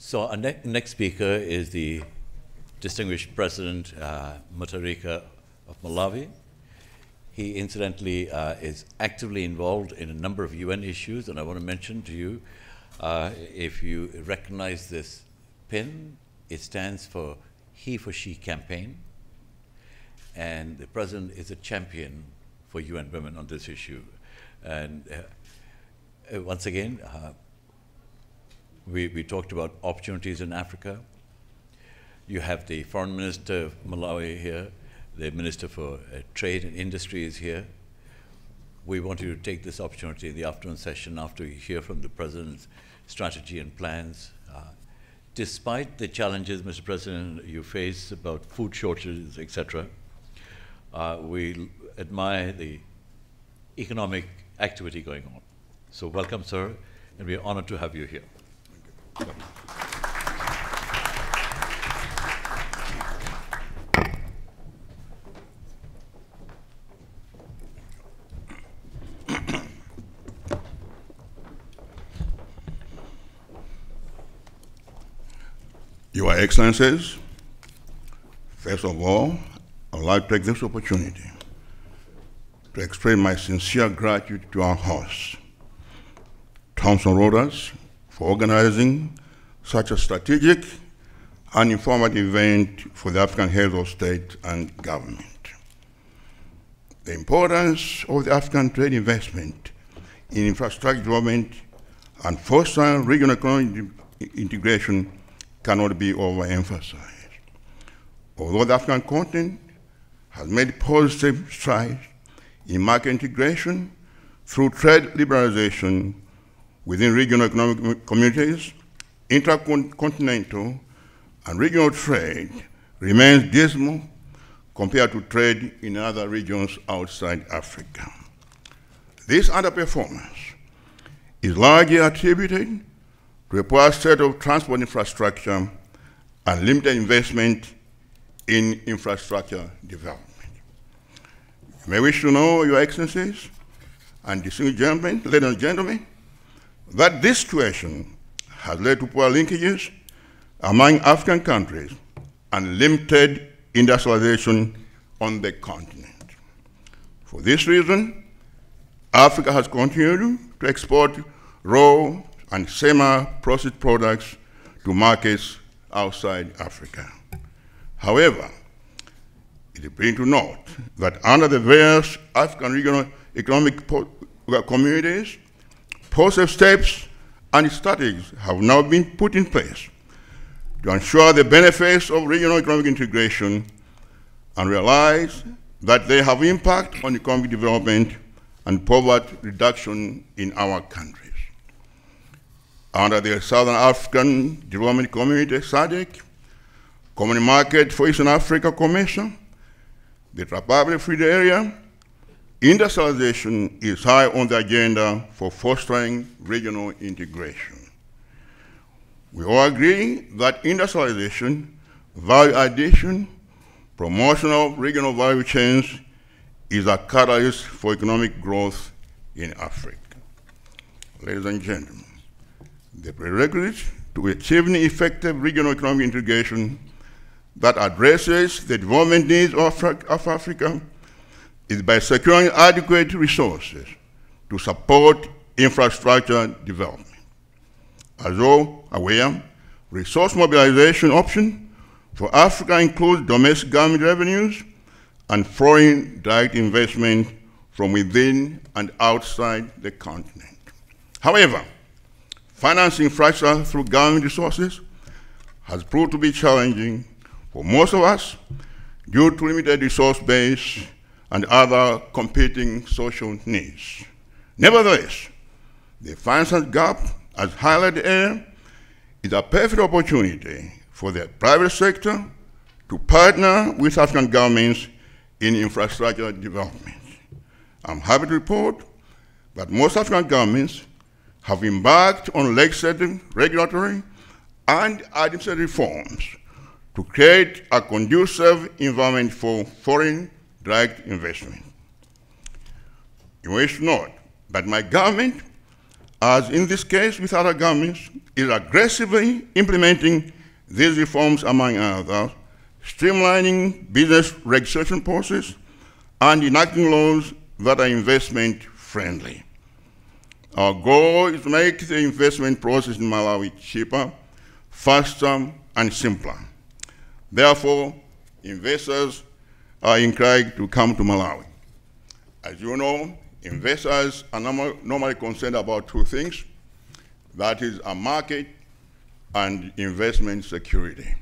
So our next speaker is the distinguished President Mutharika of Malawi. He incidentally is actively involved in a number of UN issues, and I want to mention to you, if you recognize this pin, it stands for He for She campaign, and the President is a champion for UN women on this issue. And once again, we talked about opportunities in Africa. You have the Foreign Minister of Malawi here, the Minister for Trade and Industry is here. We want you to take this opportunity in the afternoon session after you hear from the President's strategy and plans. Despite the challenges, Mr. President, you face about food shortages, etc., we admire the economic activity going on. So welcome, sir, and we are honored to have you here. Thank you. Your Excellencies, first of all, I would like to take this opportunity to express my sincere gratitude to our host, Thomson Reuters, for organizing such a strategic and informative event for the African heads of state and government. The importance of the African trade investment in infrastructure development and fostering regional economic integration cannot be overemphasized. Although the African continent has made positive strides in market integration through trade liberalization within regional economic communities, intercontinental and regional trade remains dismal compared to trade in other regions outside Africa. This underperformance is largely attributed to a poor state of transport infrastructure and limited investment in infrastructure development. You may wish to know, Your Excellencies and distinguished gentlemen, ladies and gentlemen, that this situation has led to poor linkages among African countries and limited industrialization on the continent. For this reason, Africa has continued to export raw and semi-processed products to markets outside Africa. However, it is important to note that under the various African regional economic communities, positive steps and strategies have now been put in place to ensure the benefits of regional economic integration and realize that they have impact on economic development and poverty reduction in our countries. Under the Southern African Development Community, SADC, Common Market for Eastern Africa Commission, the Republic Free Area, industrialization is high on the agenda for fostering regional integration. We all agree that industrialization, value addition, promotion of regional value chains is a catalyst for economic growth in Africa. Ladies and gentlemen, the prerequisite to achieving effective regional economic integration that addresses the development needs of Africa is by securing adequate resources to support infrastructure development. As you're aware, resource mobilization option for Africa includes domestic government revenues and foreign direct investment from within and outside the continent. However, financing infrastructure through government resources has proved to be challenging for most of us due to limited resource base and other competing social needs. Nevertheless, the financial gap, as highlighted earlier, is a perfect opportunity for the private sector to partner with African governments in infrastructure development. I'm happy to report that most African governments have embarked on legislative, regulatory, and administrative reforms to create a conducive environment for foreign direct investment. You wish to note that my government as in this case with other governments, is aggressively implementing these reforms, among others, streamlining business registration process and enacting laws that are investment-friendly. Our goal is to make the investment process in Malawi cheaper, faster, and simpler. Therefore, investors are encouraged to come to Malawi. As you know, investors are normally concerned about two things. That is a market and investment security.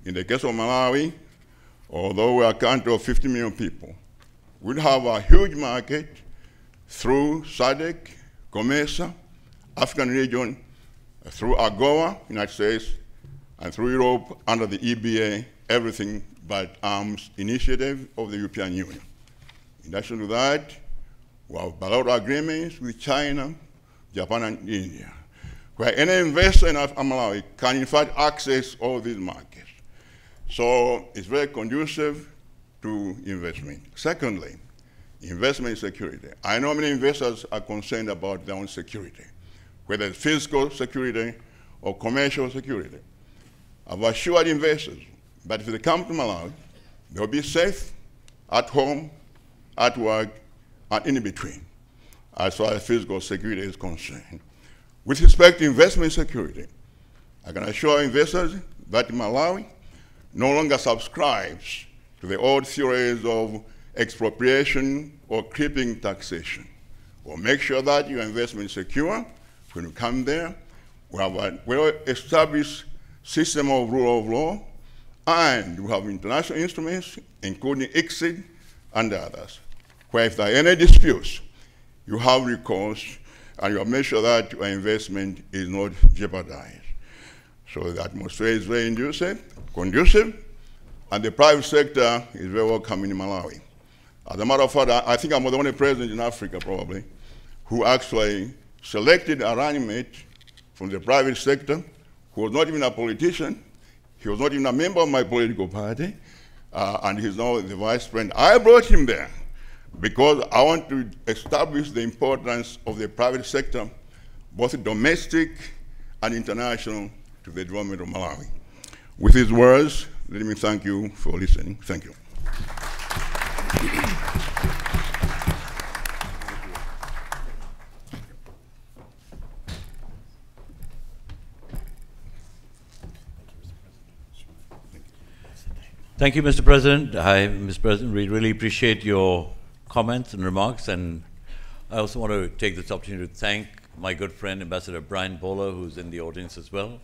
In the case of Malawi, although we are a country of 50 million people, we have a huge market through SADC, COMESA, African region, through AGOA, United States, and through Europe under the EBA, everything but arms initiative of the European Union. In addition to that, we have bilateral agreements with China, Japan, and India, where any investor in Malawi can in fact access all these markets. So it's very conducive to investment. Secondly, investment security. I know many investors are concerned about their own security, whether it's physical security or commercial security. I've assured investors that if they come to Malawi, they'll be safe at home, at work, and in between, as far as physical security is concerned. With respect to investment security, I can assure investors that Malawi no longer subscribes to the old theories of expropriation or creeping taxation. We'll make sure that your investment is secure when you come there. We have a well-established system of rule of law, and we have international instruments, including ICSID and others, where if there are any disputes, you have recourse, and you have made sure that your investment is not jeopardized. So the atmosphere is very conducive, and the private sector is very welcoming in Malawi. As a matter of fact, I think I'm the only president in Africa, probably, who actually selected a running mate from the private sector, who was not even a politician. He was not even a member of my political party, and he's now the vice president. I brought him there because I want to establish the importance of the private sector, both domestic and international, to the development of Malawi. With these words, let me thank you for listening. Thank you. Thank you, Mr. President. Hi, Mr. President. We really appreciate your comments and remarks, and I also want to take this opportunity to thank my good friend, Ambassador Brian Bowler, who's in the audience as well,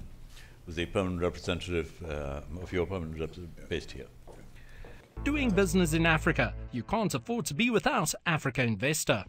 who's a permanent representative of your permanent representative based here. Doing business in Africa, you can't afford to be without Africa Investor.